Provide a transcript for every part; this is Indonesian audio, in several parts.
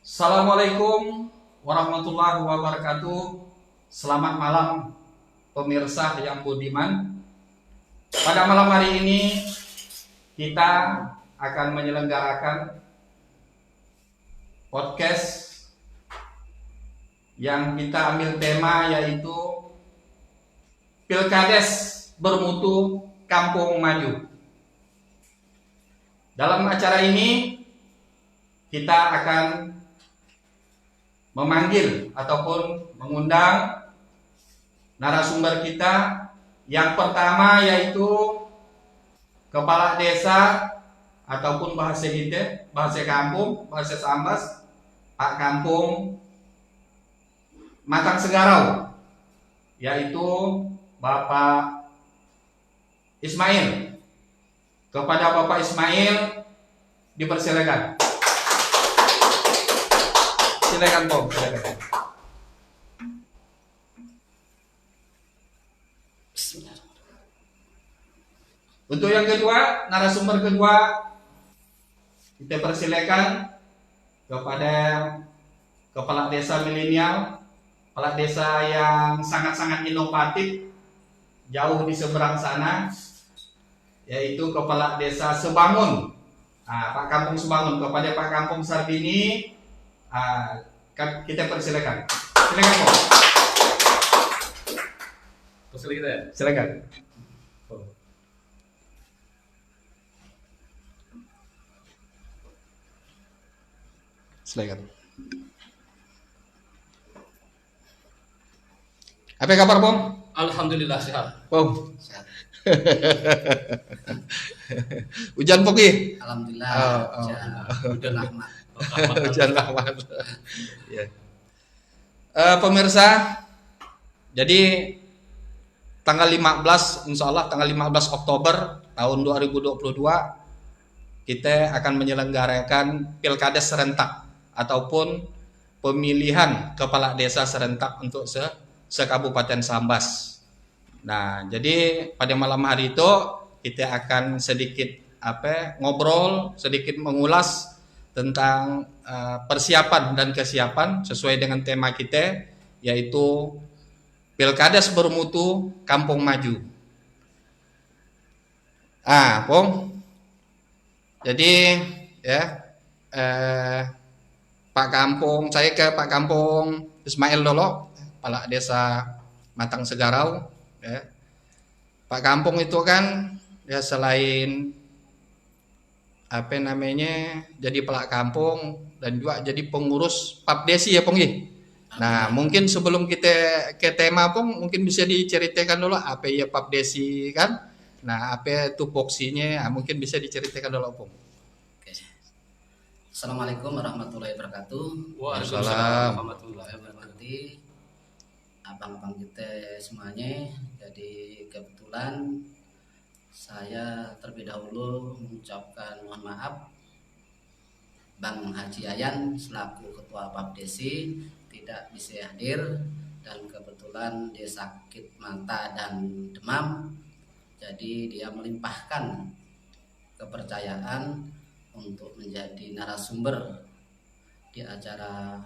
Assalamualaikum warahmatullahi wabarakatuh. Selamat malam pemirsa yang budiman. Pada malam hari ini kita akan menyelenggarakan podcast yang kita ambil tema yaitu Pilkades Bermutu Kampung Maju. Dalam acara ini kita akan memanggil ataupun mengundang narasumber kita. Yang pertama yaitu kepala desa ataupun bahasa kita, bahasa kampung, bahasa Sambas, Pak Kampung Matang Segarau, yaitu Bapak Ismail. Kepada Bapak Ismail dipersilakan. Silakan, Bom. Silakan. Untuk yang kedua, narasumber kedua, kita persilakan kepada kepala desa milenial, kepala desa yang sangat-sangat inovatif, jauh di seberang sana, yaitu kepala desa Sebangun, Pak Kampung Sebangun. Kepada Pak Kampung Sarbini, kita persilakan. Silakan, Pak. Silakan. Silakan. Apa kabar, Pom? Alhamdulillah sehat. Pom. Sehat. Hujan Poki? Alhamdulillah. Hujan rahmat. Hujan rahmat. Ya. Pemirsa, jadi tanggal 15, insya Allah tanggal 15 Oktober tahun 2022 kita akan menyelenggarakan Pilkades serentak ataupun pemilihan kepala desa serentak untuk sekabupaten Sambas. Nah, jadi pada malam hari itu kita akan sedikit ngobrol, sedikit mengulas tentang persiapan dan kesiapan sesuai dengan tema kita, yaitu Pilkades Bermutu Kampung Maju. Pong. Jadi ya Pak Kampung, saya ke Pak Kampung Ismail dulu, kepala desa Matang Segarau. Ya. Pak Kampung itu kan ya selain jadi pelak kampung dan juga jadi pengurus Papdesi ya, Pong. Nah, mungkin sebelum kita ke tema, Pong, mungkin bisa diceritakan dulu apa ya Papdesi kan. Nah, apa tupoksinya, mungkin bisa diceritakan dulu, Pong. Oke. Assalamualaikum warahmatullahi wabarakatuh. Waalaikumsalam warahmatullahi wabarakatuh. Abang-abang kita semuanya, jadi kebetulan saya terlebih dahulu mengucapkan mohon maaf, Bang Haji Yayan selaku Ketua Papdesi tidak bisa hadir, dan kebetulan dia sakit mata dan demam, jadi dia melimpahkan kepercayaan untuk menjadi narasumber di acara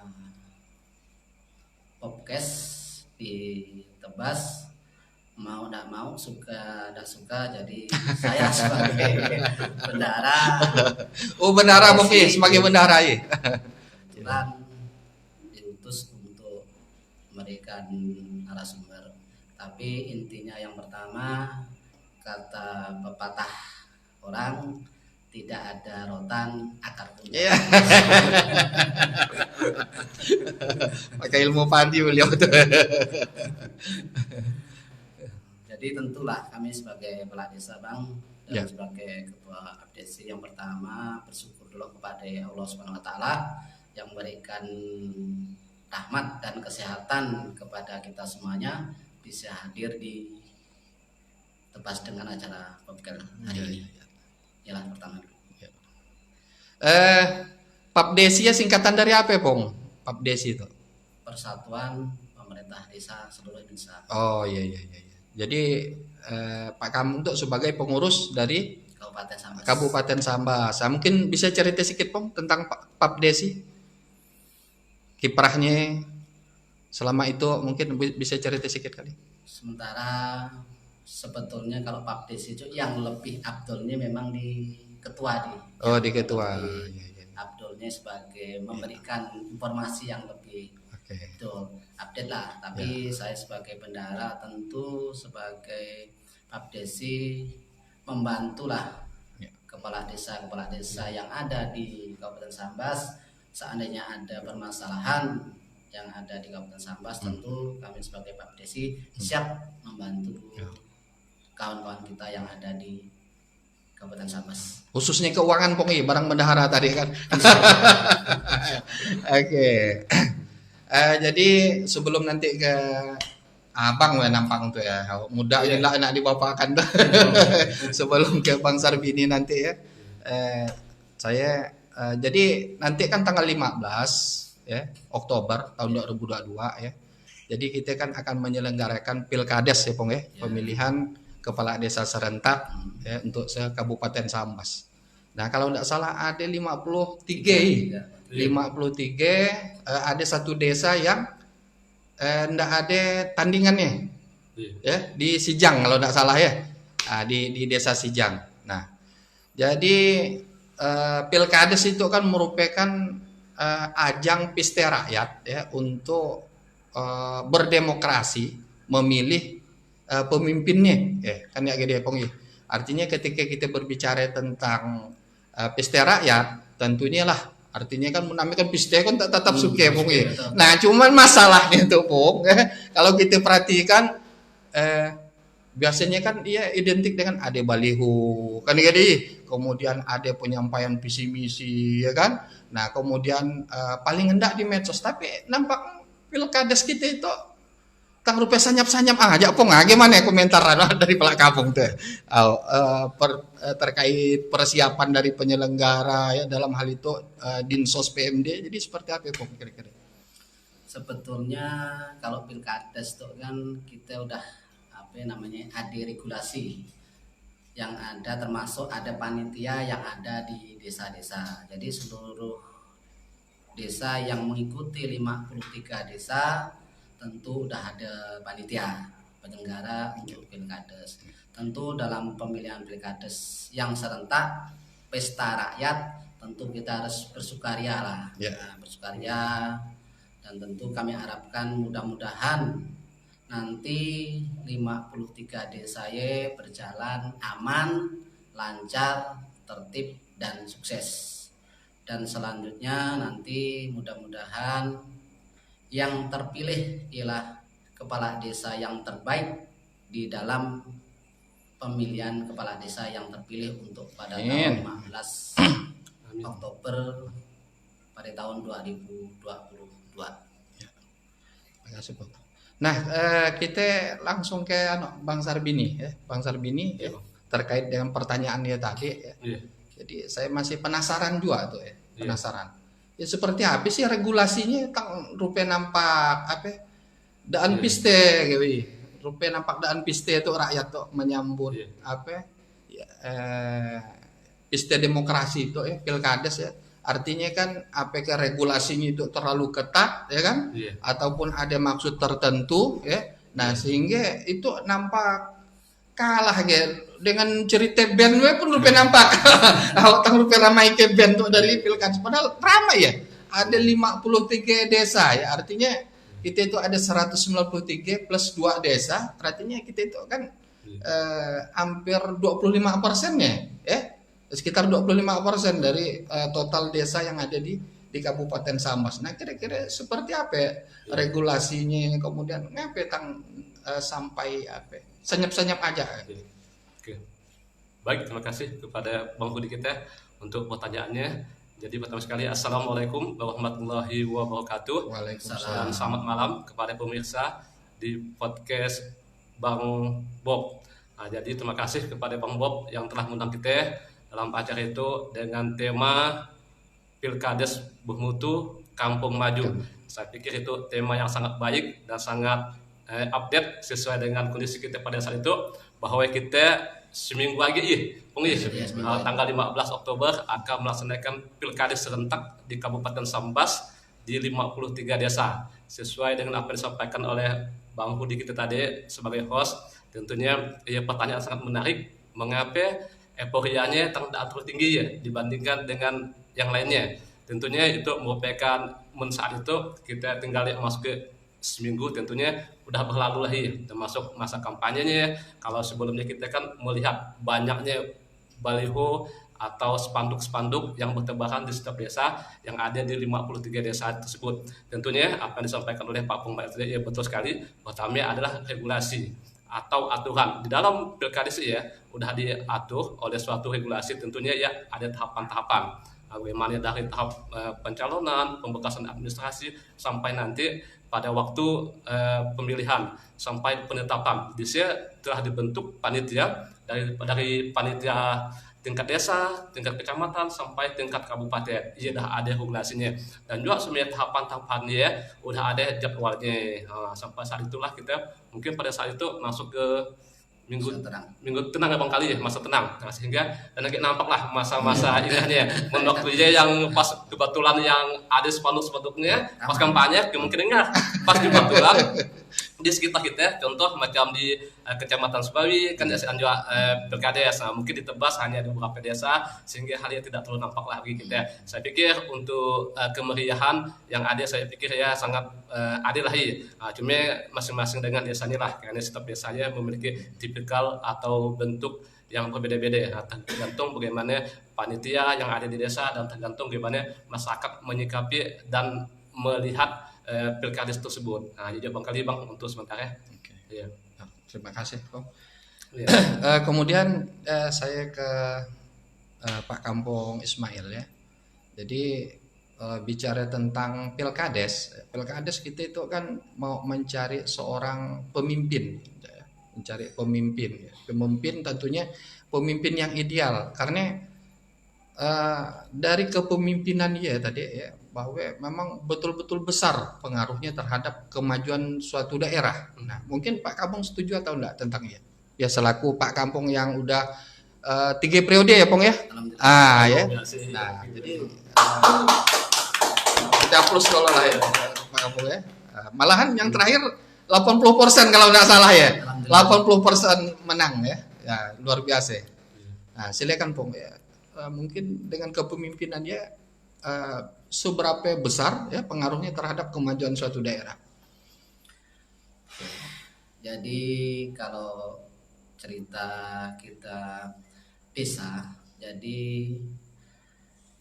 podcast di Tebas. Mau tidak mau, suka tidak suka, jadi saya sebagai bendara. Bendara, Bung, sebagai bendara ya. Kebetulan diutus untuk memberikan narasumber. Tapi intinya yang pertama, kata pepatah orang, tidak ada rotan akar pun. Yeah. Pakai ilmu pandi beliau tuh. Jadi tentulah kami sebagai kepala desa, Bang, dan sebagai ketua Papdesi, yang pertama bersyukur dulu kepada Allah Subhanahu wa taala yang memberikan rahmat dan kesehatan kepada kita semuanya bisa hadir di Tebas dengan acara podcast hari ini. Yalah pertama. Papdesi ya singkatan dari apa, Pong? Papdesi itu Persatuan Pemerintah Desa Seluruh Indonesia. Oh iya. Jadi Pak Kampung itu sebagai pengurus dari Kabupaten Sambas. Mungkin bisa cerita sedikit, Pong, tentang Papdesi. kiprahnya selama itu mungkin bisa cerita sedikit kali. Sementara sebetulnya kalau Papdes itu yang lebih abdulnya memang di ketua di. Oh, di ketua. Lebih Ya, ya. abdulnya sebagai memberikan informasi yang lebih Oke. update lah. Tapi saya sebagai bendahara tentu sebagai Papdesi membantulah Ya. kepala desa yang ada di Kabupaten Sambas. Seandainya ada permasalahan yang ada di Kabupaten Sambas, tentu kami sebagai Papdesi siap membantu kawan-kawan kita yang ada di Kabupaten Sambas. Khususnya keuangan Pong, barang bendahara tadi kan. Oke. Jadi sebelum nanti ke Abang nampang tuh ya, muda gila anak dibapakan tuh. Sebelum ke Bang Sarbini nanti ya, saya jadi nanti kan tanggal 15 ya Oktober tahun 2022 ya. Jadi kita kan akan menyelenggarakan Pilkades ya Pong ya, pemilihan kepala desa serentak ya untuk se-Kabupaten Sambas. Nah, kalau tidak salah ada 53 ada satu desa yang tidak ada tandingannya ya di Sijang kalau tidak salah ya. Nah, di desa Sijang. Nah, jadi Pilkades itu kan merupakan ajang piste rakyat ya untuk berdemokrasi memilih pemimpinnya kan ya gede Pong. Artinya ketika kita berbicara tentang piste rakyat tentunya lah artinya kan menamakan piste kan tetap suke Pong. Nah cuman masalahnya tuh Pong kalau kita perhatikan biasanya kan dia identik dengan ada baliho kan jadi kemudian ada penyampaian visi misi ya kan. Nah kemudian paling hendak di medsos tapi nampak Pilkades kita itu tang rupiah sanyap-sanyap aja Pong. Gimana ya komentar dari pelak kampung tuh terkait persiapan dari penyelenggara ya dalam hal itu Dinsos PMD. Jadi seperti apa Pong kira-kira? Sebetulnya kalau Pilkades itu kan kita udah ada regulasi yang ada, termasuk ada panitia yang ada di desa-desa. Jadi seluruh desa yang mengikuti 53 desa tentu udah ada panitia penyelenggara untuk Pilkades. Tentu dalam pemilihan Pilkades yang serentak pesta rakyat tentu kita harus bersukaria lah. Nah, bersukaria, dan tentu kami harapkan mudah-mudahan nanti 53 desa berjalan aman, lancar, tertib dan sukses. Dan selanjutnya nanti mudah-mudahan yang terpilih ialah kepala desa yang terbaik di dalam pemilihan kepala desa yang terpilih untuk pada tahun 15 Oktober pada tahun 2022. Terima kasih Pak. Nah kita langsung ke Bang Sarbini ya, Bang Sarbini ya, terkait dengan pertanyaannya tadi ya. Jadi saya masih penasaran juga tuh ya, penasaran. Ya seperti apa sih regulasinya tentang rupiah nampak apa? Daan piste gitu. Rupiah nampak daan piste itu rakyat tuh menyambut apa? Ya, piste demokrasi itu ya, Pilkades ya. Artinya kan apakah regulasinya itu terlalu ketat ya kan? Ataupun ada maksud tertentu ya. Nah, sehingga itu nampak kalah gitu dengan cerita band pun rupiah nampak tang rupiah ramai ke band tuh dari Pilkades padahal ramai ya ada 53 desa ya artinya kita itu ada 193 plus 2 desa artinya kita itu kan hampir 25%-nya ya sekitar 25% dari total desa yang ada di Kabupaten Sambas. Nah kira-kira seperti apa ya regulasinya kemudian ngapain sampai apa senyap-senyap aja. Oke. Baik, terima kasih kepada Bang Budi kita untuk pertanyaannya. Jadi pertama sekali Assalamualaikum warahmatullahi wabarakatuh. Waalaikumsalam. Dan selamat malam kepada pemirsa di podcast Bang Bob. Nah, jadi terima kasih kepada Bang Bob yang telah mengundang kita dalam acara itu dengan tema Pilkades Bermutu Kampung Maju. Saya pikir itu tema yang sangat baik dan sangat update sesuai dengan kondisi kita pada saat itu, bahwa kita seminggu lagi tanggal 15 Oktober akan melaksanakan Pilkades serentak di Kabupaten Sambas di 53 desa. Sesuai dengan apa yang disampaikan oleh Bang Budi kita tadi sebagai host, tentunya pertanyaan sangat menarik, mengapa euforianya terlalu tinggi ya dibandingkan dengan yang lainnya. Tentunya itu merupakan saat itu kita tinggal masuk ke seminggu, tentunya udah berlalu lagi termasuk masa kampanyenya. Kalau sebelumnya kita kan melihat banyaknya baliho atau spanduk-spanduk yang bertebaran di setiap desa yang ada di 53 desa tersebut. Tentunya apa yang disampaikan oleh Pak Pungbar tadi ya betul sekali. Pertama adalah regulasi atau aturan. Di dalam pilkada ya udah diatur oleh suatu regulasi, tentunya ya ada tahapan-tahapan. Bagaimana dari tahap pencalonan, pemberkasan administrasi sampai nanti pada waktu pemilihan sampai penetapan. Di sini telah dibentuk panitia dari panitia tingkat desa, tingkat kecamatan sampai tingkat kabupaten. Iya dah ada regulasinya dan juga semua tahapan-tahapannya udah ada jadwalnya. Sampai saat itulah kita mungkin pada saat itu masuk ke minggu tenang ya Bang kali ya, masa tenang. Nah, sehingga dan lagi nampak lah masa-masa indahnya menurut yang pas kebetulan yang ada spanduk-spanduknya pas kampanye kemungkinannya pas kebetulan di sekitar kita, contoh macam di kecamatan Subawi kan juga pilkades, nah, mungkin ditebas hanya di beberapa desa sehingga halnya tidak terlalu nampak lagi kita. Saya pikir untuk kemeriahan yang ada saya pikir ya sangat adil lah ya. Cuma masing-masing dengan desanya lah, karena setiap desanya memiliki tipikal atau bentuk yang berbeda-beda. Tergantung bagaimana panitia yang ada di desa dan tergantung bagaimana masyarakat menyikapi dan melihat pilkades tersebut. Nah, jadi Bang kali Bang untuk sementara. Oke. Iya. Terima kasih, Bang. Iya. Kemudian saya ke Pak Kampung Ismail ya. Jadi bicara tentang pilkades kita itu kan mau mencari seorang pemimpin, mencari pemimpin. Pemimpin tentunya pemimpin yang ideal karena dari kepemimpinan dia tadi ya bahwa memang betul-betul besar pengaruhnya terhadap kemajuan suatu daerah. Nah, mungkin Pak Kampung setuju atau enggak tentangnya? Ya selaku Pak Kampung yang udah 3 periode ya, Pong ya? Ya. Nah, jadi kita plus kalau lah ya Pak Kampung ya. Malahan yang terakhir 80% kalau enggak salah ya. 80% menang ya. Ya, luar biasa. Nah, silakan Pong ya. Mungkin dengan kepemimpinannya seberapa besar ya pengaruhnya terhadap kemajuan suatu daerah. Jadi kalau cerita kita desa, jadi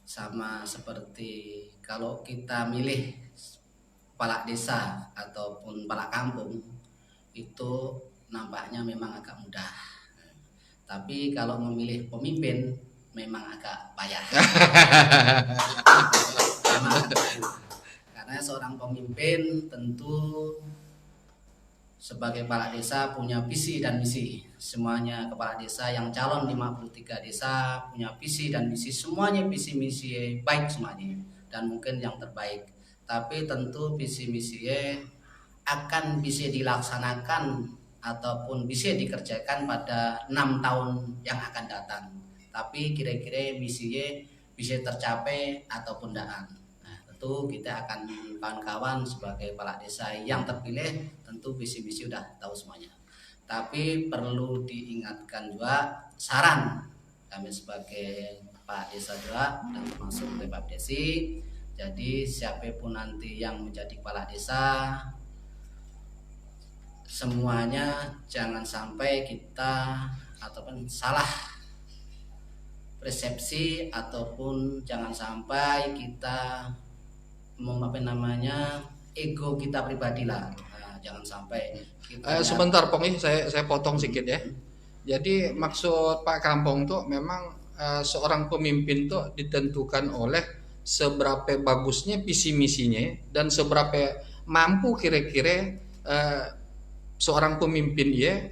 sama seperti kalau kita milih kepala desa ataupun kepala kampung itu nampaknya memang agak mudah. Tapi kalau memilih pemimpin memang agak payah. Karena seorang pemimpin tentu sebagai kepala desa punya visi dan misi. Semuanya kepala desa yang calon 53 desa punya visi dan misi, semuanya visi misi baik semuanya dan mungkin yang terbaik. Tapi tentu visi misi akan bisa dilaksanakan ataupun bisa dikerjakan pada 6 tahun yang akan datang. Tapi kira-kira misinya bisa tercapai ataupun tidak. Nah, tentu kita akan kawan-kawan sebagai kepala desa yang terpilih tentu visi-misi udah tahu semuanya. Tapi perlu diingatkan juga saran kami sebagai Pak Desa juga dan termasuk Pak Desi. Jadi siapapun nanti yang menjadi kepala desa semuanya jangan sampai kita ataupun salah persepsi ataupun jangan sampai kita ego kita pribadi lah. Nah, jangan sampai kita sebentar Pong, saya potong sedikit ya. Jadi maksud Pak Kampung tuh memang seorang pemimpin tuh ditentukan oleh seberapa bagusnya visi misinya dan seberapa mampu kira-kira seorang pemimpin ya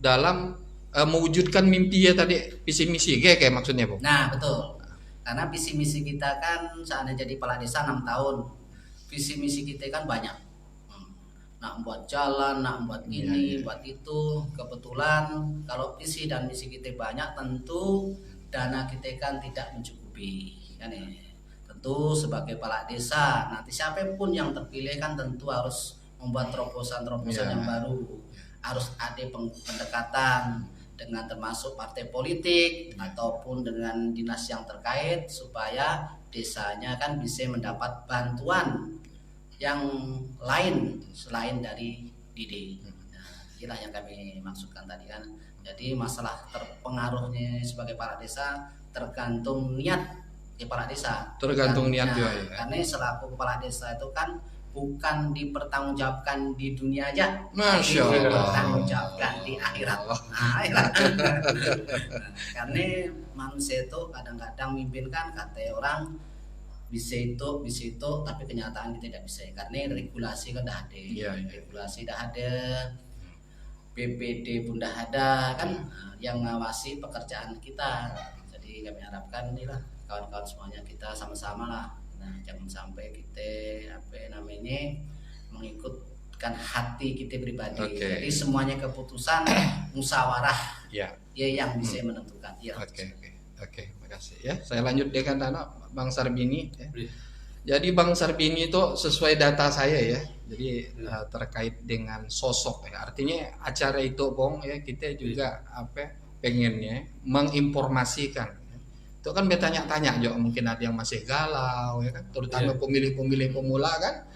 dalam mewujudkan mimpi ya tadi visi misi kayak maksudnya Bu. Nah betul, karena visi misi kita kan saat jadi kepala desa 6 tahun, visi misi kita kan banyak, nak buat jalan, nak buat ini, buat itu. Kebetulan kalau visi dan misi kita banyak tentu dana kita kan tidak mencukupi kan ya. Tentu tentu sebagai kepala desa nanti siapapun yang terpilih kan tentu harus membuat terobosan-terobosan yang baru, harus ada pendekatan dengan termasuk partai politik ataupun dengan dinas yang terkait supaya desanya kan bisa mendapat bantuan yang lain selain dari DD. Nah, inilah yang kami maksudkan tadi kan. Jadi masalah terpengaruhnya sebagai kepala desa tergantung niat kepala desa. Tergantung niat juga ya. Karena selaku kepala desa itu kan bukan dipertanggungjawabkan di dunia aja, Masya Allah. dipertanggungjawabkan di akhirat. Nah, karena manusia itu kadang-kadang mimpin kan kata orang bisa itu, tapi kenyataan kita tidak bisa karena regulasi kan dah ada, regulasi dah ada, PPD pun dah ada kan, yang mengawasi pekerjaan kita. Jadi kami harapkan inilah kawan-kawan semuanya kita sama-sama lah. Nah, jangan sampai kita mengikutkan hati kita pribadi. Jadi semuanya keputusan musyawarah yang bisa menentukan. Oke, makasih ya. Saya lanjut dengan Bang Sarbini. Ya. Jadi Bang Sarbini itu sesuai data saya ya. Jadi terkait dengan sosok ya. Artinya acara itu Bang ya kita juga pengennya menginformasikan. Itu kan bertanya-tanya juga mungkin ada yang masih galau ya kan, terutama pemilih-pemilih pemula kan,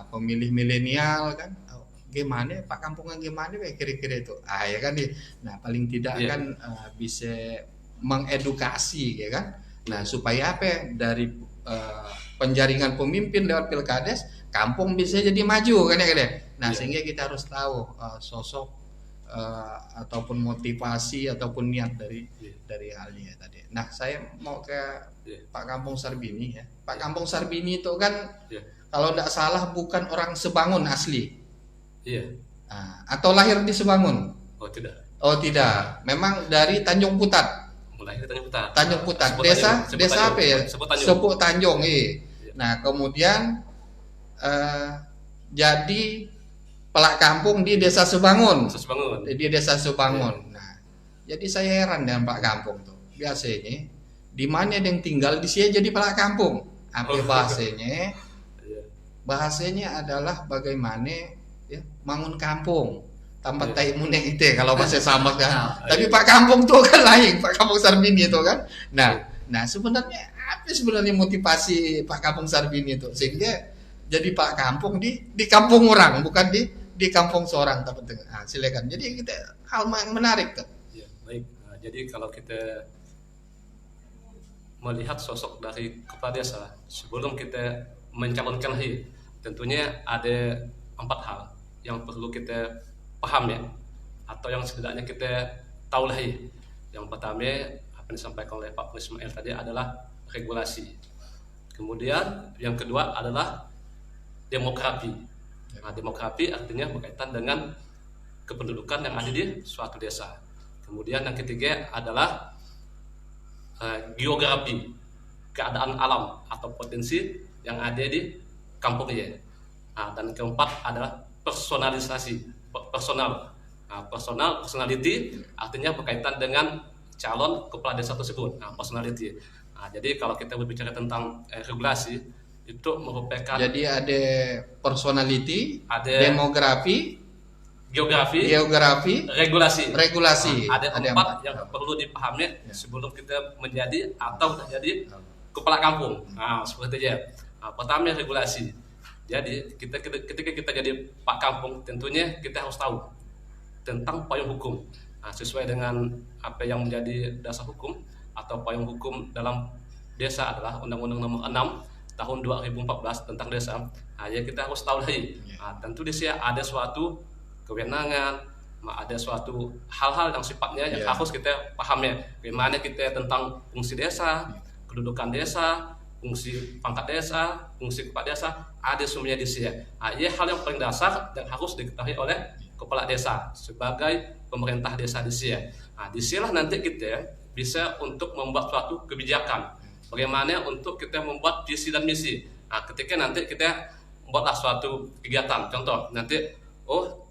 pemilih milenial kan, gimana Pak Kampungan gimana kira-kira itu, ya kan nah paling tidak kan bisa mengedukasi ya kan, nah supaya dari penjaringan pemimpin lewat pilkades, kampung bisa jadi maju kan ya, nah sehingga kita harus tahu sosok ataupun motivasi ataupun niat dari halnya tadi. Nah, saya mau ke Pak Kampung Sarbini ya. Pak Kampung Sarbini itu kan kalau tidak salah bukan orang Sebangun asli. Iya. Atau lahir di Sebangun? Oh tidak. Oh tidak. Memang dari Tanjung Putat. Mulai dari Tanjung Putat. Tanjung Putat. Desa apa ya? Sepuk Tanjung. Nah, kemudian jadi pelak kampung di Desa Sebangun. Di Desa Sebangun. Nah, jadi saya heran dengan Pak Kampung tuh. Biasanya di mana yang tinggal di sini jadi pelak kampung. Apa bahasanya? Bahasanya adalah bagaimana ya bangun kampung. Tanpa tai muneng itu kalau bahasa sama kan. Tapi Pak Kampung tuh kan lain, Pak Kampung Sarbini itu kan. Nah sebenarnya apa sebenarnya motivasi Pak Kampung Sarbini itu sehingga jadi Pak Kampung di kampung orang bukan di kampung seorang tapi silakan. Jadi kita hal yang menarik tuh. Ya, baik. Jadi kalau kita melihat sosok dari kepala desa sebelum kita mencalonkan tentunya ada 4 hal yang perlu kita paham ya, atau yang setidaknya kita tahu lah ya. Yang pertama apa yang disampaikan oleh Pak Ismail tadi adalah regulasi. Kemudian yang kedua adalah demografi. Nah, demografi artinya berkaitan dengan kependudukan yang ada di suatu desa. Kemudian yang ketiga adalah geografi, keadaan alam atau potensi yang ada di kampungnya. Nah, dan keempat adalah personalisasi, personality artinya berkaitan dengan calon kepala desa tersebut. Nah, personality. Nah, jadi kalau kita berbicara tentang regulasi itu merupakan jadi ada personality, ada demografi, geografi, regulasi. Ada 4 yang perlu dipahami sebelum kita menjadi atau menjadi kepala kampung. Nah, seperti itu ya. Nah, pertama regulasi. Jadi ketika kita jadi Pak Kampung, tentunya kita harus tahu tentang payung hukum. Nah, sesuai dengan apa yang menjadi dasar hukum atau payung hukum dalam desa adalah Undang-Undang Nomor 6 tahun 2014 tentang desa. Nah, ya kita harus tahu lagi. Nah, tentu di sini ada suatu kewenangan, ada suatu hal-hal yang sifatnya yang harus kita pahami. Bagaimana kita tentang fungsi desa, kedudukan desa, fungsi pangkat desa, fungsi kepala desa, ada semuanya di sini. Nah, ini hal yang paling dasar dan harus diketahui oleh kepala desa sebagai pemerintah desa di sini. Nah, di sinilah nanti kita bisa untuk membuat suatu kebijakan. Bagaimana untuk kita membuat visi dan misi. Nah, ketika nanti kita membuatlah suatu kegiatan, contoh nanti,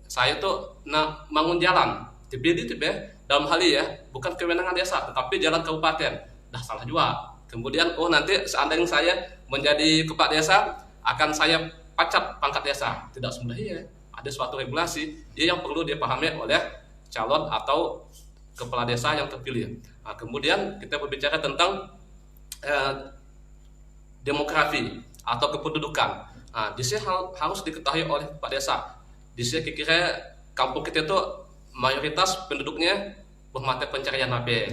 saya tuh bangun jalan, dalam hal ini ya, bukan kewenangan desa, tetapi jalan kabupaten. Dah salah juga. Kemudian nanti seandainya saya menjadi kepala desa akan saya pacat pangkat desa. Tidak semudah iya. Ada suatu regulasi yang perlu dipahami oleh calon atau kepala desa yang terpilih. Nah, kemudian kita berbicara tentang demografi atau kependudukan. Nah, di sini harus diketahui oleh kepala desa. Di sini kira-kira kampung kita itu mayoritas penduduknya bermata pencarian apa?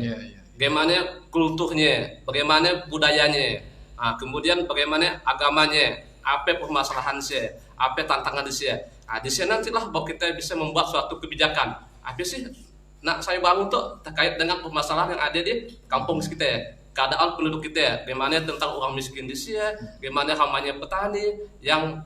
Bagaimana kulturnya, bagaimana budayanya, kemudian bagaimana agamanya, apa permasalahannya, apa tantangan di sini. Di sini nantilah bahwa kita bisa membuat suatu kebijakan. Apa sih nak saya bangun tuh terkait dengan permasalahan yang ada di kampung kita, keadaan penduduk kita, bagaimana tentang orang miskin di sini, bagaimana hamanya petani yang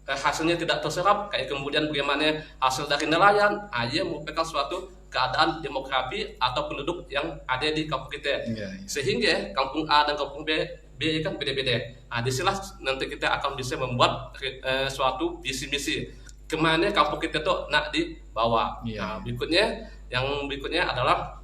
hasilnya tidak terserap, kayak kemudian bagaimana hasil dari nelayan, aja merupakan suatu keadaan demografi atau penduduk yang ada di kampung kita. Sehingga kampung A dan kampung B kan beda-beda. Disinilah nanti kita akan bisa membuat suatu visi misi kemana kampung kita tuh nak dibawa. Yang berikutnya adalah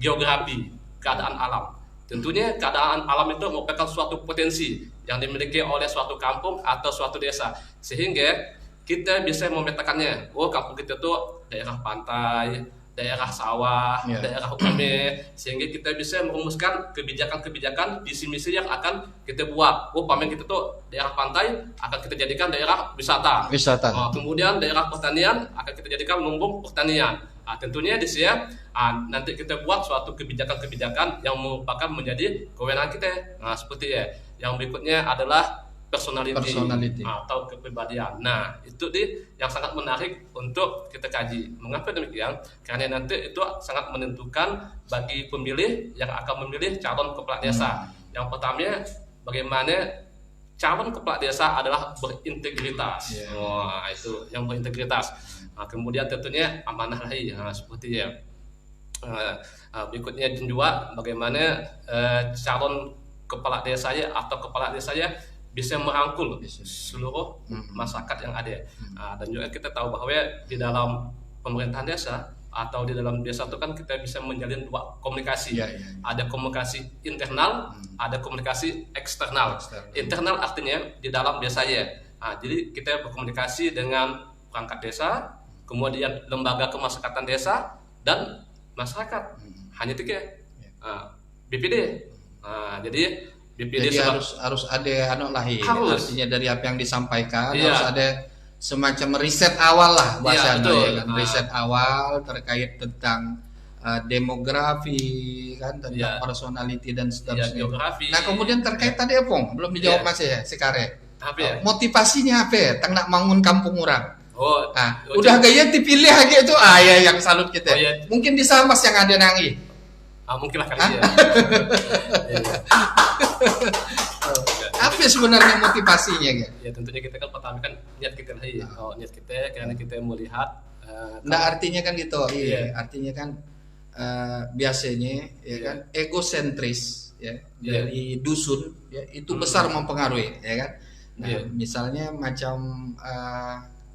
geografi, keadaan alam. Tentunya keadaan alam itu merupakan suatu potensi yang dimiliki oleh suatu kampung atau suatu desa, sehingga kita bisa memetakannya. Kampung kita tuh daerah pantai, daerah sawah, daerah UME, sehingga kita bisa merumuskan kebijakan-kebijakan visi misi yang akan kita buat. Pamen kita tuh daerah pantai akan kita jadikan daerah wisata. Kemudian daerah pertanian akan kita jadikan lumbung pertanian. Tentunya di sini nanti kita buat suatu kebijakan-kebijakan yang merupakan menjadi kewenangan kita. Seperti ya. Yang berikutnya adalah personality atau kepribadian. Nah, itu yang sangat menarik untuk kita kaji. Mengapa demikian? Karena nanti itu sangat menentukan bagi pemilih yang akan memilih calon kepala desa. Yang pertama, bagaimana calon kepala desa adalah berintegritas. Itu yang berintegritas. Kemudian tentunya amanah lagi, seperti ya. Berikutnya juga bagaimana calon kepala desanya atau kepala desanya bisa merangkul seluruh masyarakat yang ada. Dan juga kita tahu bahwa di dalam pemerintahan desa atau di dalam desa itu kan kita bisa menjalin dua komunikasi. Ada komunikasi internal, ada komunikasi eksternal. Internal artinya di dalam desanya. Jadi kita berkomunikasi dengan perangkat desa, kemudian lembaga kemasyarakatan desa dan masyarakat. Hanya tiga. BPD. Jadi BPD harus ada artinya dari apa yang disampaikan harus ada semacam riset awal lah bahasanya, riset awal terkait tentang demografi kan, tentang personality dan seterusnya. Nah, kemudian terkait tadi belum dijawab masih ya sekarang. Motivasinya apa? Tang nak bangun kampung orang. Udah gaya dipilih aja itu yang salut kita. Mungkin di Salmas yang ada nangi. Mungkin lah kali ya. Apa sebenarnya motivasinya ya? Ya tentunya kita kan pertama kan niat kita lagi. Niat kita karena kita melihat. Artinya kan gitu. Artinya kan biasanya kan egosentris dari dusun itu besar mempengaruhi kan. Misalnya macam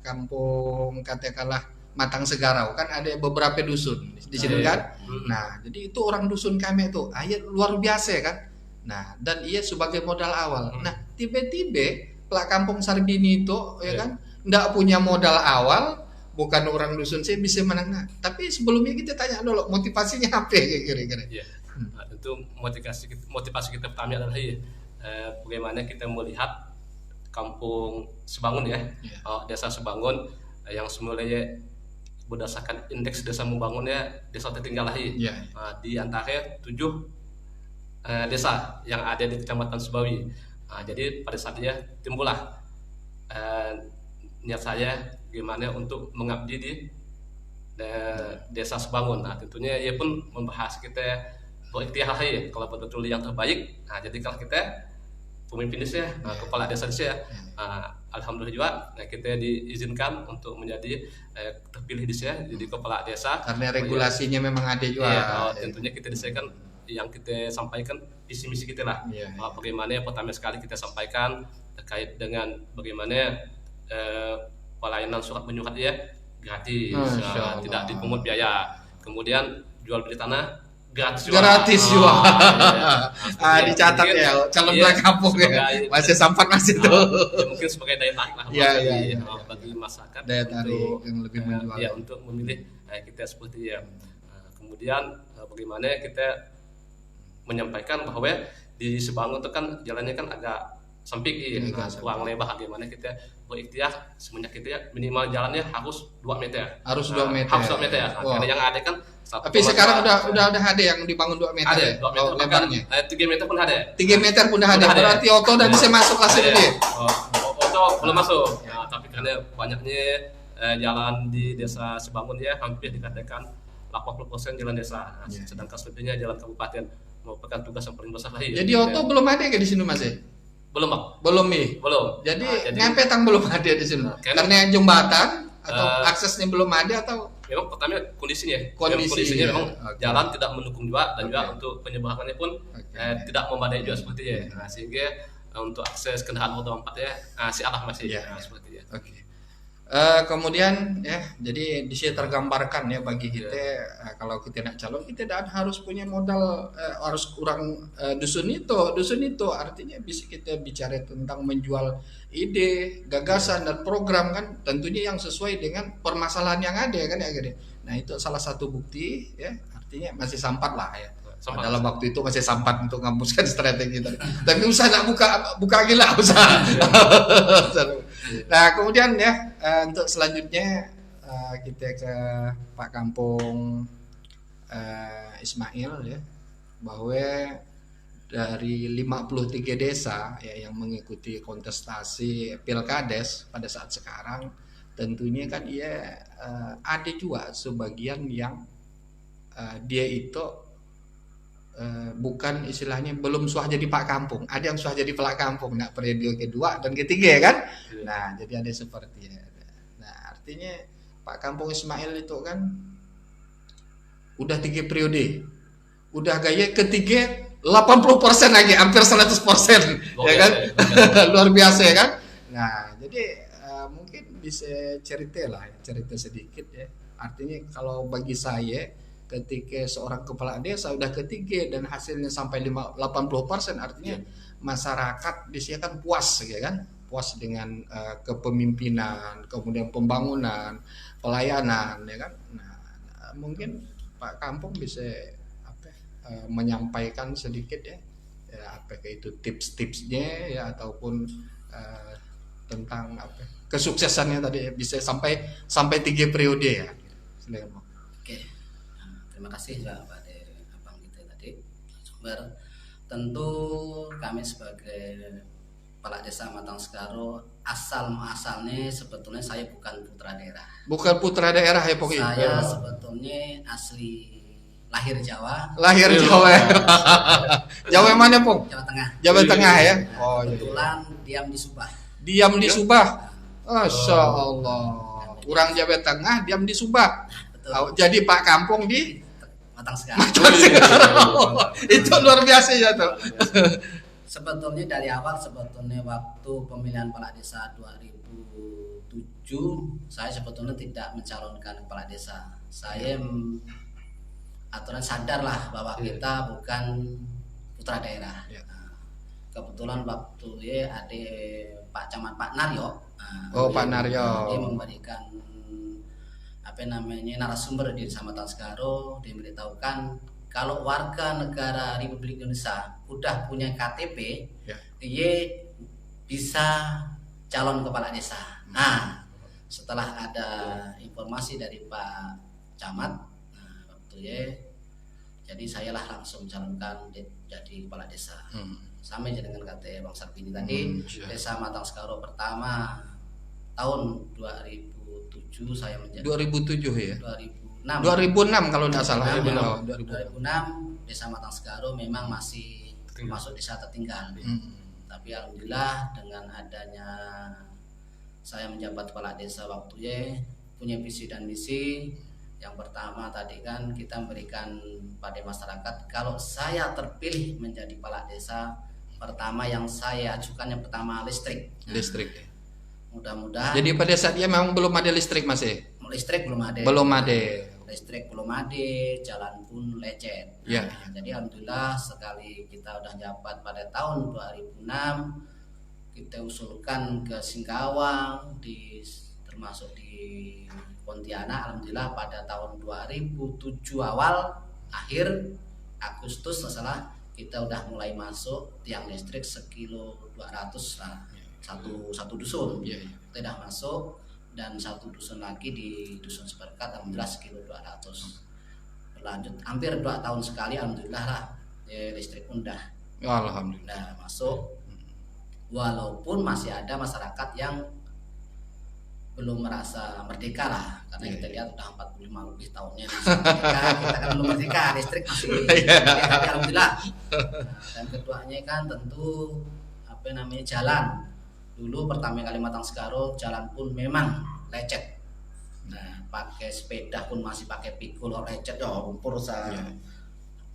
kampung katakanlah Matang Segarau kan ada beberapa dusun di sini kan. Nah, jadi itu orang dusun kami itu luar biasa kan. Nah, dan ia sebagai modal awal. Nah, tiba-tiba pelak kampung Sarbini itu kan enggak punya modal awal, bukan orang dusun saya bisa menang. Tapi sebelumnya kita tanya dulu motivasinya apa kira-kira. Tentu motivasi kita pertama adalah bagaimana kita melihat kampung Sebangun desa Sebangun yang semulanya berdasarkan indeks desa membangunnya desa tertinggal di antara 7 desa yang ada di Kecamatan Sebawi. Jadi pada saatnya timbullah niat saya gimana untuk mengabdi di desa Sebangun. Tentunya ia pun membahas kita berikhtiar kalau betul-betul yang terbaik. Jadi kalau kita pemimpin desa, kepala desa desa, alhamdulillah juga kita diizinkan untuk menjadi terpilih desa, jadi kepala desa. Karena regulasinya memang ada juga. Tentunya kita desa kan yang kita sampaikan visi misi kita lah. Bagaimana pertama sekali kita sampaikan terkait dengan bagaimana pelayanan surat menyurat gratis, tidak dipungut biaya. Kemudian jual beli tanah gratis Gratis juga. Dicatat Mungkin, ya calon iya, pulang kampung ya. sebagai- Masih sampat masih itu. ya, mungkin sebagai daya tarik lah Iya, bagi, iya, iya. bagi masyarakat Daya tarik untuk, yang lebih menjual. ya, untuk memilih kita seperti ya. Kemudian bagaimana kita menyampaikan bahwa di Sebangun itu kan jalannya kan agak sempit ya, Agak kurang lebar. Bagaimana kita berikhtiar semenjak kita minim jalannya harus 2 meter. Harus 2 meter. Harus 2 meter. Oh. Karena yang ada kan 1,2. Tapi sekarang udah ada yang dibangun 2 meter. ada ya? 2 meter, Oh, bahkan lebarnya. 3 meter pun ada. 3 meter pun udah ada. Udah ada. Berarti Oto udah bisa masuk kelas Ada. ini dia. Oto belum masuk. Nah, tapi karena banyaknya jalan di desa Sebangun ya hampir dikatakan 80% jalan desa. Nah, Ya. sedangkan selebihnya jalan kabupaten merupakan tugas yang paling besar lah. Jadi Oto belum ada ke di sini Mas ya? belum Bang. Belum nih. Belum. Jadi Nah, nyampe tang belum ada di sini. Karena- Karena jembatan atau Eh, aksesnya belum ada atau memang pertama kondisinya, Kondisinya, memang oke. jalan tidak mendukung juga dan juga Oke. untuk penyeberangannya pun Oke. tidak memadai juga seperti ya. Nah, sehingga untuk akses kendaraan roda 4 ya si arah masih Iya. seperti ya. Oke. Kemudian ya, jadi di sini tergambarkan ya bagi kita kalau kita nak calon kita tidak harus punya modal harus kurang dusun itu artinya bisa kita bicara tentang menjual ide, gagasan dan program kan tentunya yang sesuai dengan permasalahan yang ada kan ya gede. Nah itu salah satu bukti ya artinya masih sampat lah ya. Sampat. Dalam waktu itu masih sampat untuk ngapuskan strategi tadi. Tapi usaha nak buka gila usaha. Nah kemudian ya untuk selanjutnya kita ke Pak Kampung Ismail ya bahwa dari 53 desa ya yang mengikuti kontestasi Pilkades pada saat sekarang tentunya kan ada juga sebagian yang dia itu bukan istilahnya belum suah jadi Pak Kampung, ada yang suah jadi Pak Kampung, nah periode kedua dan ketiga kan, nah jadi ada seperti ya. Nah artinya Pak Kampung Ismail itu kan udah 3 periode, udah gaya ketiga 80% lagi, hampir 100% ya kan, luar biasa ya kan. Nah jadi mungkin bisa cerita sedikit ya, artinya kalau bagi saya ketika seorang kepala desa udah ketiga dan hasilnya sampai 80% artinya masyarakat di sini kan puas ya kan, puas dengan kepemimpinan, kemudian pembangunan, pelayanan ya kan. Nah, mungkin Pak Kampung bisa menyampaikan sedikit ya apakah itu tips-tipsnya ya ataupun tentang kesuksesannya tadi bisa sampai 3 periode ya. Silakan. Oke, terima kasih Pak Abang kita tadi sumber. Tentu kami sebagai kepala desa Matang Segaro asalnya sebetulnya saya bukan putra daerah. Bukan putra daerah ya pokoknya. Saya sebetulnya asli lahir Jawa. Lahir Jawa. Jawa mana Pong? Jawa Tengah. Jawa Tengah ya. Oh iya. Kebetulan diam di Subah. Diam di Subah. Masya Allah. Kurang Jawa Tengah, diam di Subah. Betul. Jadi Pak Kampung di Matang Segaro. Itu luar biasa ya tuh. Sebetulnya dari awal waktu pemilihan kepala desa 2007 saya sebetulnya tidak mencalonkan kepala desa. Saya aturan sadarlah bahwa kita bukan putra daerah. Nah, kebetulan waktu ada Pak Camat Pak Naryo. Oh Pak Naryo. Dia memberikan narasumber di Desa Matang Segaro, dia memberitahukan kalau warga negara Republik Indonesia udah punya KTP, dia bisa calon kepala desa. Nah, setelah ada informasi dari Pak Camat, jadi saya lah langsung calonkan jadi kepala desa. Sama aja dengan kata Bang Sarpini tadi, Desa Matang Segaro pertama tahun 2007 saya menjadi 2007 ya. 2006 kalau tidak salah. 2006 Desa Matang Segaro memang masih masuk desa tertinggal. Tapi alhamdulillah dengan adanya saya menjabat kepala desa waktunya punya visi dan misi. Yang pertama tadi kan kita memberikan pada masyarakat kalau saya terpilih menjadi kepala desa, pertama yang saya ajukan yang pertama listrik. Listrik. Mudah-mudahan. Jadi pada saat memang belum ada listrik masih. Listrik belum ada. Belum ada. listrik belum ada, jalan pun lecet. Ya. Nah, jadi alhamdulillah sekali kita udah jabat pada tahun 2006, kita usulkan ke Singkawang, termasuk di Pontianak. Alhamdulillah pada tahun 2007 awal akhir Agustus salah, kita udah mulai masuk tiang listrik sekilo 200 lah, satu dusun. Iya. Kita udah masuk, dan satu dusun lagi di dusun Seperkat alhamdulillah sekilo 200. Berlanjut hampir 2 tahun sekali alhamdulillah lah listrik pun udah Alhamdulillah. masuk, walaupun masih ada masyarakat yang belum merasa merdeka lah, karena kita lihat udah 45 lebih tahunnya di merdeka, kita kan belum merdeka, listrik masih tapi alhamdulillah. Dan keduanya kan tentu jalan. Dulu pertama kali Matang Segaro jalan pun memang lecet. Nah, pakai sepeda pun masih pakai pikul lecet ya, lumpur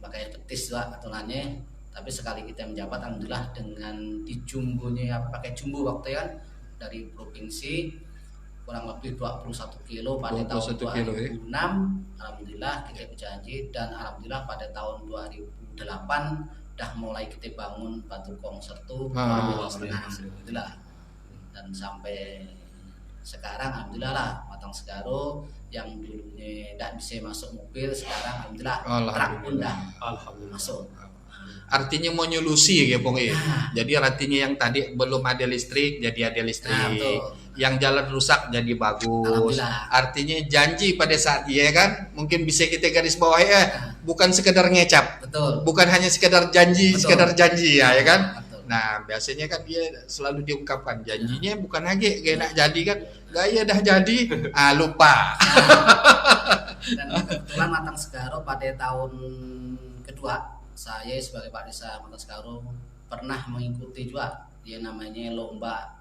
pakai petis lah aturannya. Tapi sekali kita menjabat alhamdulillah dengan dijumbunya pakai jumbo waktu kan dari provinsi kurang lebih 21 kilo pada tahun 2006 alhamdulillah kita berjanji, dan alhamdulillah pada tahun 2008 udah mulai kita bangun Batu Kong Sertu alhamdulillah. Dan sampai sekarang alhamdulillah lah Matang Segaro yang dulunya tidak bisa masuk mobil sekarang alhamdulillah truk pun dah masuk. Artinya mau nyolusi ya Pong ya. Jadi artinya yang tadi belum ada listrik jadi ada listrik. Yang jalan rusak jadi bagus. Artinya janji pada saat iya kan, mungkin bisa kita garis bawah ya, bukan sekedar ngecap. Betul. Bukan hanya sekedar janji, sekedar janji ya kan. Betul. Nah, biasanya kan dia selalu diungkapkan janjinya bukan lagi gak enak jadi kan. Gaya dah jadi, lupa. Dan kebetulan Matang Segaro pada tahun kedua saya sebagai Pak Desa Matang Segaro pernah mengikuti juga dia namanya lomba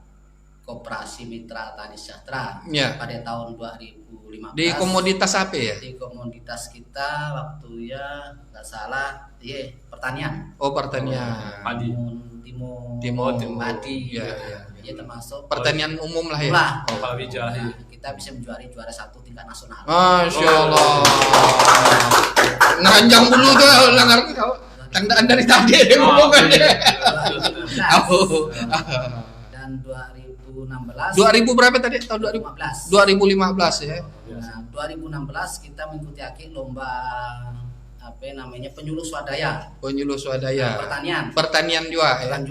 Koperasi Mitra Tani Sejahtera pada tahun 2015. Di komoditas apa ya? Di komoditas kita waktu ya nggak salah, pertanian. Oh, pertanian. Padi. Timun, padi. Ya. Ya termasuk pertanian umum lah ya. Palawija. Kita bisa menjuari juara 1 tingkat nasional. Masya Allah. Nanjang dulu tuh langar kau. Tandaan dari tadi dia ngomongannya. Dan 2016. 2000 berapa tadi? Tahun 2015. 2015 ya. Nah, 2016 kita mengikuti lomba penyuluh swadaya. Penyuluh swadaya. Pertanian juga ya.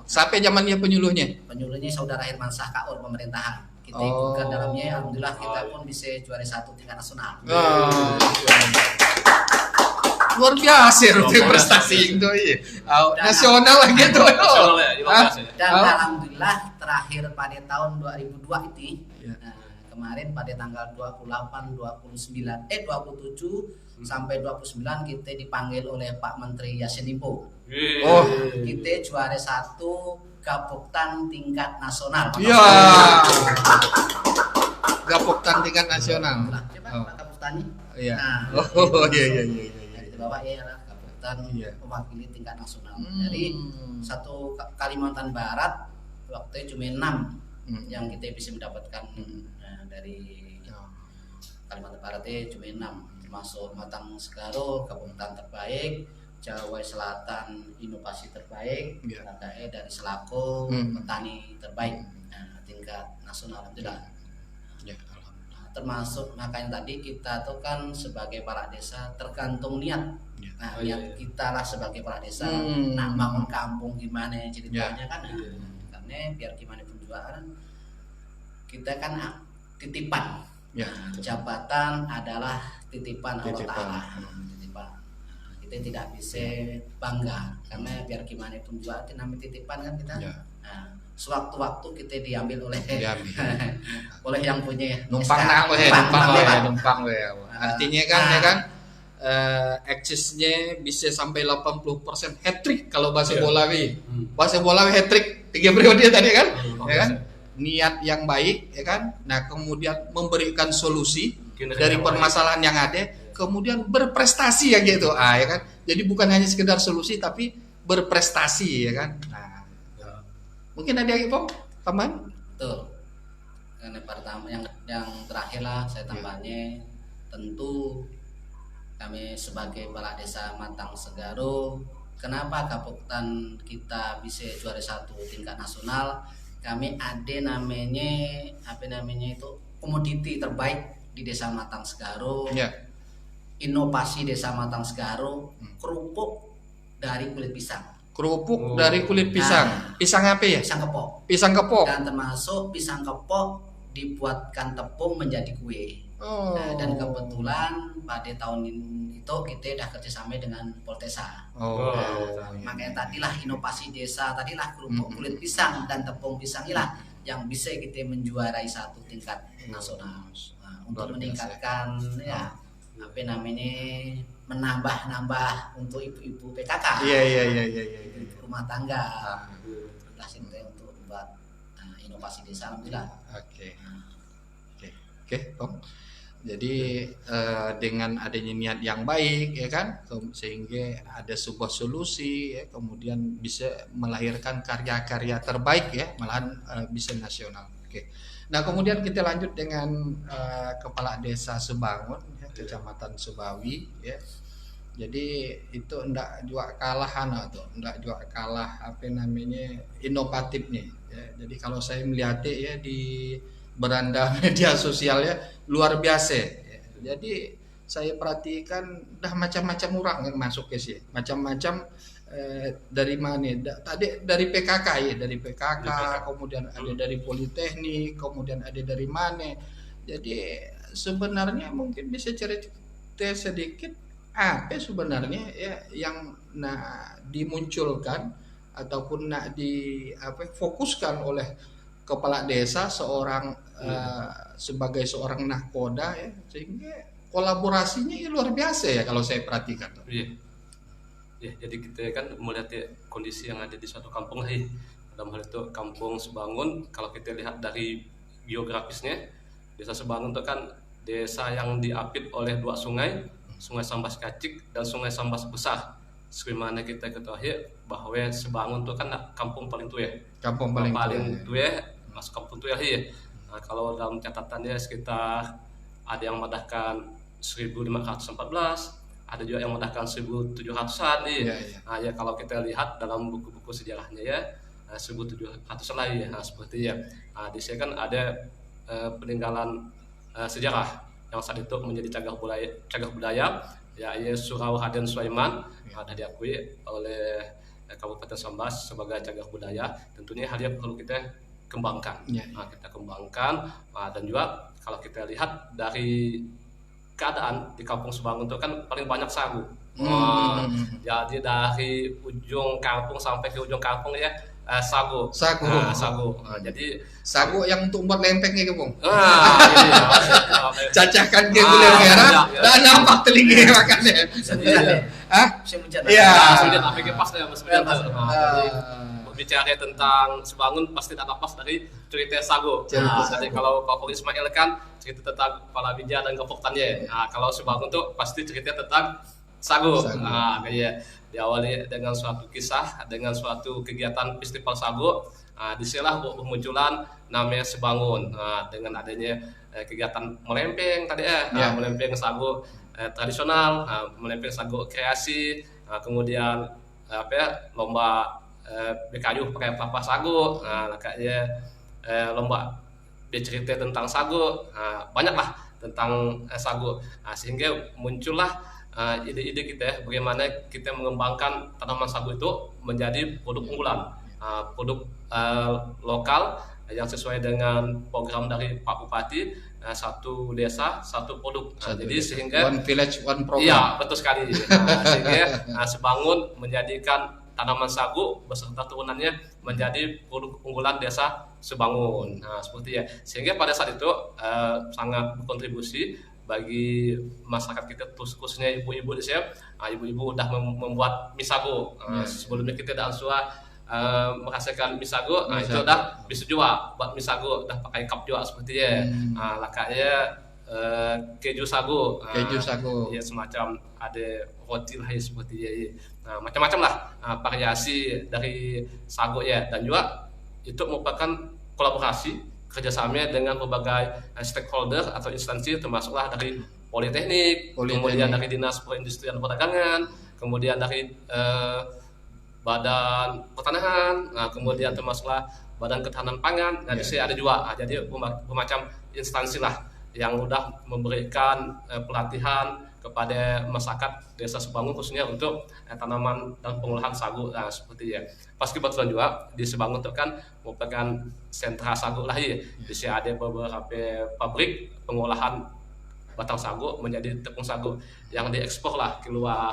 Sampai zamannya penyuluhnya. Penyuluhnya Saudara Hermansyah Kaur pemerintahan. Kita ikutkan dalamnya, alhamdulillah kita pun bisa juara 1 tingkat nasional. Luar biasa prestasi itu nasional lah gitu. Dan alhamdulillah terakhir pada tahun 2002 itu kemarin pada tanggal 28, 27 sampai 29 kita dipanggil oleh Pak Menteri Yassin Limpo. Kita juara 1 Gapoktan tingkat nasional. Iya. Gapoktan tingkat nasional. Pak Gapoktan. Iya. Iya. Bapak ya Gapoktan mewakili tingkat nasional. Jadi satu Kalimantan Barat waktu itu cuma 6 yang kita bisa mendapatkan dari Kalimantan Barat itu cuma 6, termasuk Matang Segaro Gapoktan terbaik, Jawa Selatan inovasi terbaik, dari Selako petani terbaik tingkat nasional alhamdulillah. Termasuk makanya tadi kita tuh kan sebagai kepala desa tergantung niat. Niat kita lah sebagai kepala desa nak bangun kampung gimana ceritanya kan. Karena biar gimana pun juga kita kan titipan. Jabatan adalah titipan Allah Ta'ala. Kita tidak bisa bangga karena biar gimana pun juga itu namanya titipan kan kita. Sewaktu-waktu kita diambil oleh oleh yang punya numpang we. Artinya kan eksisnya bisa sampai 80% hat-trick kalau bahasa bola we. Bahasa bola we hat-trick 3 periode tadi kan. Ya kan? Niat yang baik ya kan. Nah, kemudian memberikan solusi dari permasalahan yang ada, kemudian berprestasi ya gitu. Ya kan. Jadi bukan hanya sekedar solusi tapi berprestasi ya kan. Nah, mungkin ada lagi Pong tambahan? Betul. Karena pertama yang terakhir lah saya tambahnya tentu kami sebagai Kepala Desa Matang Segaro, kenapa Kapuktan kita bisa juara 1 tingkat nasional? Kami ada namanya itu komoditi terbaik di Desa Matang Segaro. Ya. Inovasi Desa Matang Segaro, kerupuk dari kulit pisang. Kerupuk dari kulit pisang. Pisang apa ya? Pisang kepok. Pisang kepok. Dan termasuk pisang kepok dibuatkan tepung menjadi kue. Oh. Nah, dan kebetulan pada tahun itu kita udah kerjasama dengan Poltesa. Oh. Makanya tadilah inovasi desa, tadilah kerupuk kulit pisang dan tepung pisang inilah yang bisa kita menjuarai 1 tingkat nasional. Nah, untuk Luar biasa. meningkatkan ya menambah untuk ibu-ibu PKK. Iya. Ibu rumah tangga. Lah untuk buat inovasi desa alhamdulillah. Oke, Bang. Jadi dengan adanya niat yang baik ya kan, sehingga ada sebuah solusi ya, kemudian bisa melahirkan karya-karya terbaik ya, malahan bisa nasional. Oke. Nah, kemudian kita lanjut dengan Kepala Desa Sebangun ya, Kecamatan Sebawi ya. Jadi itu enggak juga kalah inovatifnya ya. Jadi kalau saya melihatnya ya di beranda media sosial ya luar biasa ya. Jadi saya perhatikan dah macam-macam orang yang masuk ke sini, macam-macam dari mana? Tadi dari PKK ya, dari PKK, kemudian ada dari Politeknik, kemudian ada dari mana. Jadi sebenarnya mungkin bisa cerita sedikit apa sebenarnya ya yang dimunculkan ataupun fokuskan oleh kepala desa sebagai seorang nahkoda ya, sehingga kolaborasinya ya luar biasa ya kalau saya perhatikan. Iya. Ya, jadi kita kan melihat ya, kondisi yang ada di suatu kampung lah ya. Dalam hal itu Kampung Sebangun, kalau kita lihat dari geografisnya, Desa Sebangun itu kan desa yang diapit oleh 2 sungai, Sungai Sambas Kacik dan Sungai Sambas Besar. Sebagaimana kita ketahui bahwa Sebangun itu kan kampung paling tua. Kampung paling tua, masuk kampung tua ya. Nah, kalau dalam catatannya sekitar ada yang madahkan 1514, ada juga yang madahkan 1700-an ya. Nah, ya kalau kita lihat dalam buku-buku sejarahnya ya 1700-an lah ya. Nah, seperti ya. Nah, di sini kan ada peninggalan sejarah yang saat itu menjadi cagar budaya yaitu Surau Raden Sulaiman. Ada diakui oleh Kabupaten Sambas sebagai cagar budaya. Tentunya hal yang perlu kita kembangkan. Nah, kita kembangkan dan juga kalau kita lihat dari keadaan di Kampung Sebangun itu kan paling banyak sagu. Jadi dari ujung kampung sampai ke ujung kampung ya sagu. Jadi sagu yang untuk buat lempengnya Bung. Iya. Cacahkan ke gula merah dan nampak telinga makannya. Iya. Sudah apa pas ya bicara tentang Sebangun pasti tak lepas dari cerita sagu. Jadi kalau Pak Ismail kan cerita tentang palawija dan gepoktannya. Nah, kalau Sebangun tuh pasti cerita tentang sagu. Nah, kayak diawali dengan suatu kisah, dengan suatu kegiatan festival sagu. Nah, disinilah bermunculan namanya Sebangun. Nah, dengan adanya kegiatan melempeng tadi melempeng sagu tradisional, melempeng sagu kreasi, kemudian lomba berkayu pakai kelapa sagu, kayak lomba bercerita tentang sagu, banyaklah tentang sagu, sehingga muncullah ide-ide kita bagaimana kita mengembangkan tanaman sagu itu menjadi produk unggulan, produk lokal yang sesuai dengan program dari Pak Bupati, 1 desa 1 produk. Jadi sehingga One Village One Program. Iya, betul sekali. Sehingga Sebangun menjadikan tanaman sagu beserta turunannya menjadi produk unggulan desa Sebangun. Nah, seperti ya. Sehingga pada saat itu sangat berkontribusi bagi masyarakat kita, khususnya ibu-ibu di sini. Ibu-ibu udah membuat mie sagu. Sebelumnya kita dan menghasilkan mie sagu, itu udah bisa juga buat mie sagu, udah pakai cup juga seperti ya. Lakanya keju sagu. Ya, semacam ada roti lah ya, seperti ya. Nah, macam-macam lah variasi dari sagu ya, dan juga itu merupakan kolaborasi kerjasama dengan berbagai stakeholder atau instansi, termasuklah dari Politeknik, kemudian dari Dinas Perindustrian dan Perdagangan, kemudian dari Badan Pertanahan, nah, kemudian termasuklah Badan Ketahanan Pangan. Nah, di sini ada juga, jadi bermacam instansi lah yang udah memberikan pelatihan kepada masyarakat Desa Sebangun khususnya untuk tanaman dan pengolahan sagu. Nah, seperti ya. Pas kebetulan juga di Sebangun itu kan merupakan sentra sagu lah ya. Di sini ada beberapa pabrik pengolahan batang sagu menjadi tepung sagu yang diekspor lah keluar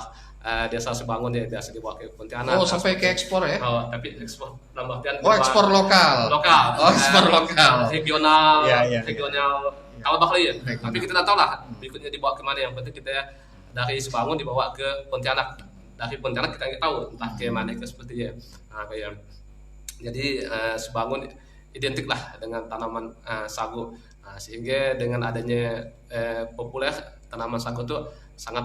Desa Sebangun ya, biasa dibawa ke Pontianak. Oh, sampai ke ekspor ya? Oh, tapi ekspor dalam artian ekspor lokal. Oh, ekspor lokal. Regional, Ya. regional. Kalau bakal ya, Regional. tapi kita tidak tahu lah berikutnya dibawa kemana. Yang penting kita dari Sebangun dibawa ke Pontianak. Dari Pontianak kita nggak tahu entah ke mana ke seperti ya. Nah, kayak jadi Sebangun identik lah dengan tanaman sagu. Nah, sehingga dengan adanya populer tanaman sagu itu sangat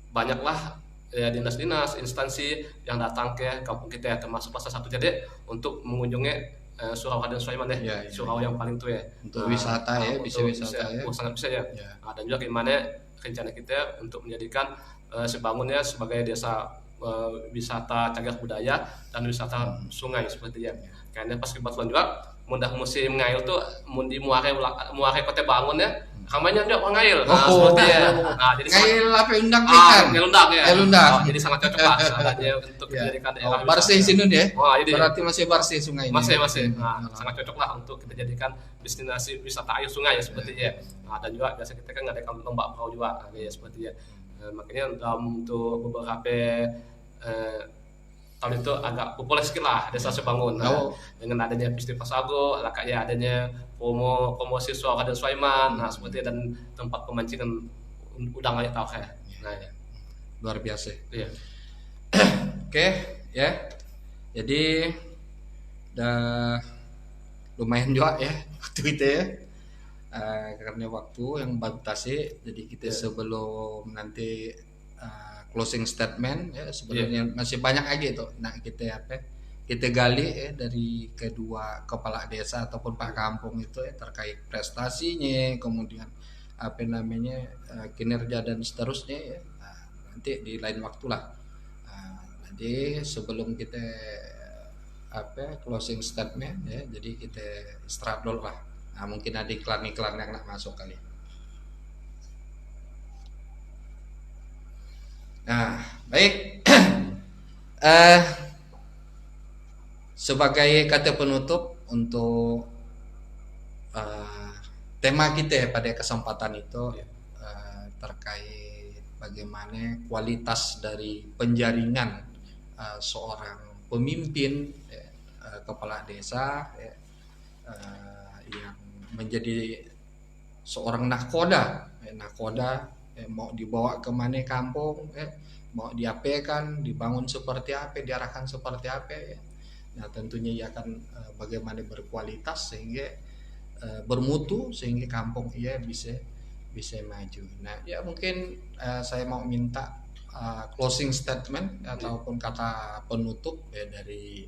banyaklah dinas-dinas, instansi yang datang ke kampung kita, termasuk Pasar Satu Jadi untuk mengunjungi Surau Raden Sulaiman ya, surau yang paling tua ya. Untuk wisata ya, bisa wisata ya. Sangat bisa ya. Nah, dan juga gimana rencana kita untuk menjadikan Sebangunnya sebagai desa wisata cagar budaya dan wisata sungai seperti ya. Karena pas kebetulan juga mudah musim ngail tuh di muare Kota Bangun ya. Kamanya juga ngail. Nah, seperti ya. Nah, jadi ngail apa undang ikan? Ngail undang ya. Ngail undang. Oh, jadi sangat cocok lah adanya untuk menjadikan daerah Barsih wisata. sini deh. Oh, jadi Berarti masih barsih sungai ini. masih. Nah, sangat cocok lah untuk kita jadikan destinasi wisata air sungai ya seperti ya. Nah, dan juga biasa kita kan ngadakan lomba perahu juga ya seperti ya. Makanya dalam untuk beberapa tahun itu agak populer sekali lah Desa Sebangun. Nah, dengan adanya festival sagu, kayak adanya promosi Surau Raden Sulaiman, nah seperti dan tempat pemancingan udang air tawar. Nah, ya. Luar biasa. Iya. Oke, ya. Jadi udah lumayan juga ya waktu itu ya. Karena waktu yang batasi, jadi kita sebelum nanti closing statement ya sebenarnya masih banyak lagi tuh. Nah, kita gali ya dari kedua kepala desa ataupun Pak Kampung itu ya terkait prestasinya, kemudian apa namanya kinerja dan seterusnya ya. Nah, nanti di lain waktu lah. Jadi sebelum kita closing statement ya, jadi kita istirahat dulu lah. Nah, mungkin ada iklan-iklan yang nak masuk kali. Nah, baik. Sebagai kata penutup untuk tema kita pada kesempatan itu terkait bagaimana kualitas dari penjaringan seorang pemimpin kepala desa yang menjadi seorang nahkoda mau dibawa ke mana kampung mau diapakan, dibangun seperti apa, diarahkan seperti apa ya. Nah, tentunya ia akan bagaimana berkualitas sehingga bermutu sehingga kampung ia bisa maju. Nah, ya mungkin saya mau minta closing statement ataupun kata penutup ya dari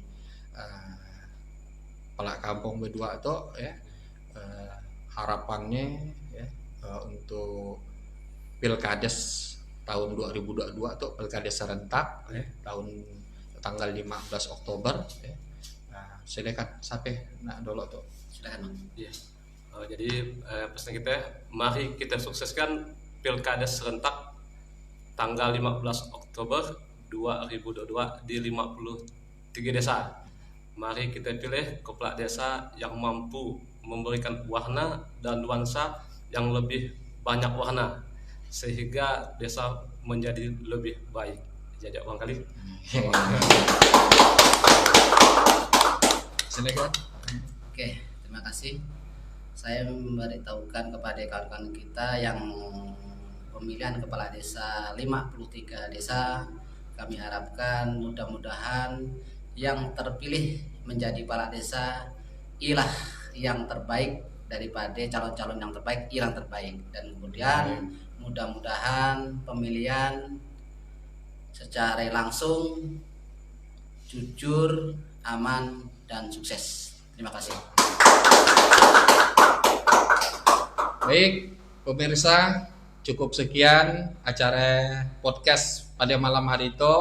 Kepala Kampung berdua itu ya, harapannya ya untuk Pilkades tahun 2022 tuh Pilkades serentak ya, tahun tanggal 15 Oktober ya. Nah, silakan sampai dulu tuh. Silakan, Bang. Iya. Jadi pesan kita, mari kita sukseskan Pilkades serentak tanggal 15 Oktober 2022 di 53 desa. Mari kita pilih kepala desa yang mampu memberikan warna dan nuansa yang lebih banyak warna sehingga desa menjadi lebih baik. Jajak Bang kali. Silakan. Oke, terima kasih. Saya memberitahukan kepada kawan-kawan kita yang pemilihan kepala desa 53 desa, kami harapkan mudah-mudahan yang terpilih menjadi kepala desa ialah yang terbaik daripada calon-calon yang terbaik, yang terbaik, dan kemudian mudah-mudahan pemilihan secara langsung, jujur, aman, dan sukses. Terima kasih. Baik, pemirsa, cukup sekian acara podcast pada malam hari itu.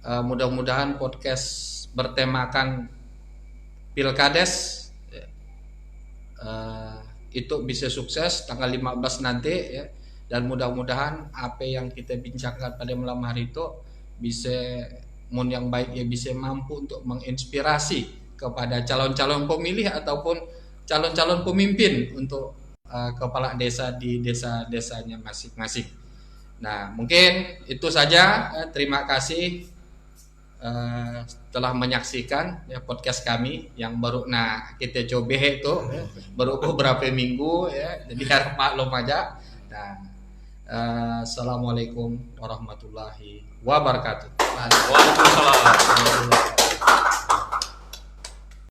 Mudah-mudahan podcast bertemakan Pilkades itu bisa sukses tanggal 15 nanti ya. Dan mudah-mudahan apa yang kita bincangkan pada malam hari itu bisa yang baik ya, bisa mampu untuk menginspirasi kepada calon-calon pemilih ataupun calon-calon pemimpin untuk kepala desa di desa-desanya masing-masing. Nah, mungkin itu saja. Terima kasih telah menyaksikan ya podcast kami yang baru kita coba itu baru beberapa minggu ya, jadi harap maklum aja. Nah, assalamualaikum warahmatullahi wabarakatuh. Waalaikumsalam.